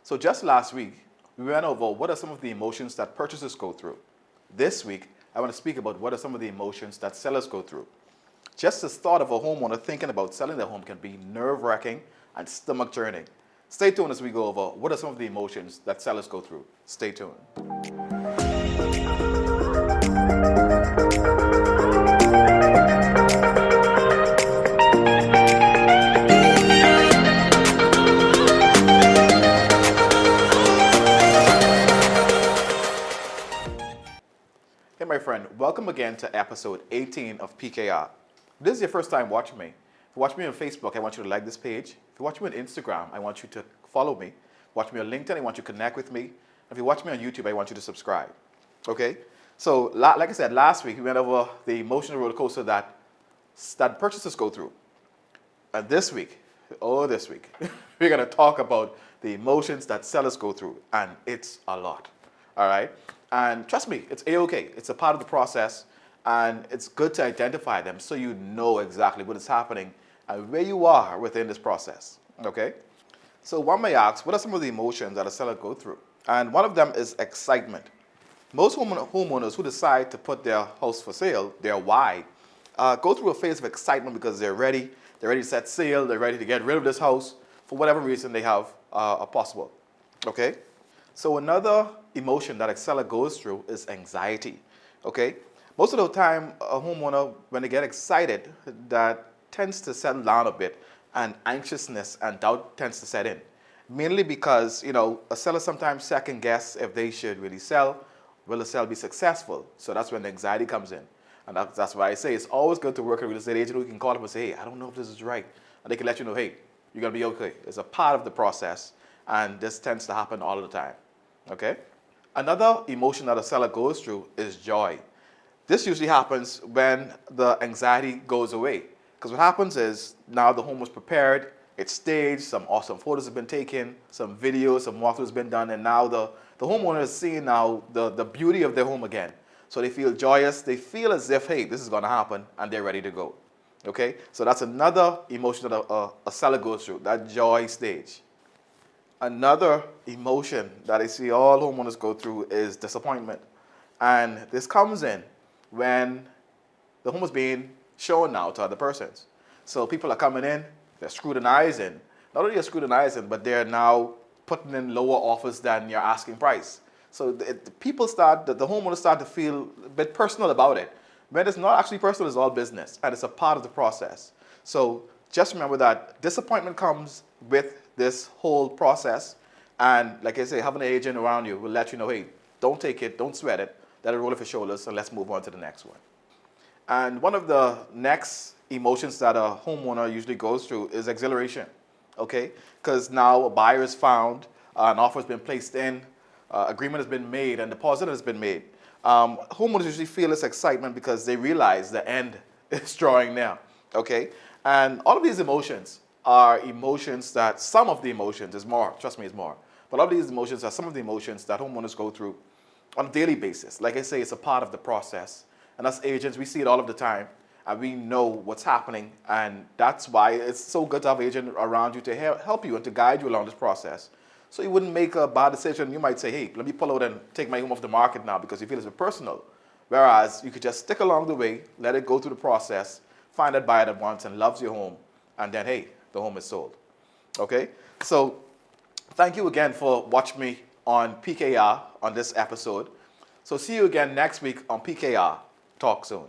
So just last week, we went over what are some of the emotions that purchasers go through. This week, I want to speak about what are some of the emotions that sellers go through. Just the thought of a homeowner thinking about selling their home can be nerve-wracking and stomach-churning. Stay tuned as we go over what are some of the emotions that sellers go through. Stay tuned. Hey my friend, welcome again to episode 18 of PKR. If this is your first time watching me, if you watch me on Facebook, I want you to like this page. If you watch me on Instagram, I want you to follow me. Watch me on LinkedIn, I want you to connect with me. If you watch me on YouTube, I want you to subscribe. Okay? So, like I said, last week we went over the emotional roller coaster that purchasers go through. And this week, we're going to talk about the emotions that sellers go through. And it's a lot. All right? And trust me, it's A-okay. It's a part of the process. And it's good to identify them so you know exactly what is happening and where you are within this process. Okay? So one may ask, what are some of the emotions that a seller go through? And one of them is excitement. Most homeowners who decide to put their house for sale, their why, go through a phase of excitement because they're ready to set sail, they're ready to get rid of this house for whatever reason they have possible. Okay? So another emotion that a seller goes through is anxiety. Okay? Most of the time, a homeowner, when they get excited, that tends to settle down a bit, and anxiousness and doubt tends to set in. Mainly because, a seller sometimes second guess if they should really sell. Will the sale be successful? So that's when the anxiety comes in. And that's why I say it's always good to work with a real estate agent who can call them and say, hey, I don't know if this is right. And they can let you know, hey, you're going to be okay. It's a part of the process, and this tends to happen all the time. Okay? Another emotion that a seller goes through is joy. This usually happens when the anxiety goes away. Because what happens is now the home was prepared, it's staged, some awesome photos have been taken, some videos, some walkthroughs have been done, and now the homeowner is seeing now the beauty of their home again. So they feel joyous, they feel as if, hey, this is going to happen, and they're ready to go. Okay? So that's another emotion that a seller goes through, that joy stage. Another emotion that I see all homeowners go through is disappointment. And this comes in when the home is being shown now to other persons. So people are coming in, they're scrutinizing. Not only are scrutinizing, but they're now putting in lower offers than your asking price. So the homeowners start to feel a bit personal about it. When it's not actually personal, it's all business, and it's a part of the process. So just remember that disappointment comes with this whole process. And like I say, having an agent around you will let you know, hey, don't take it, don't sweat it, let it roll off your shoulders, and let's move on to the next one. And one of the next emotions that a homeowner usually goes through is exhilaration, okay? Because now a buyer is found, an offer has been placed in, agreement has been made, and deposit has been made. Homeowners usually feel this excitement because they realize the end is drawing near, okay? And all of these emotions are emotions that, some of the emotions, is more, trust me, it's more. But all of these emotions are some of the emotions that homeowners go through on a daily basis. Like I say, it's a part of the process. And as agents, we see it all of the time, and we know what's happening. And that's why it's so good to have an agent around you to help you and to guide you along this process. So you wouldn't make a bad decision. You might say, hey, let me pull out and take my home off the market now because you feel it's personal. Whereas you could just stick along the way, let it go through the process, find that buyer that wants and loves your home, and then, hey, the home is sold. Okay? So thank you again for watching me on PKR on this episode. So see you again next week on PKR. Talk soon.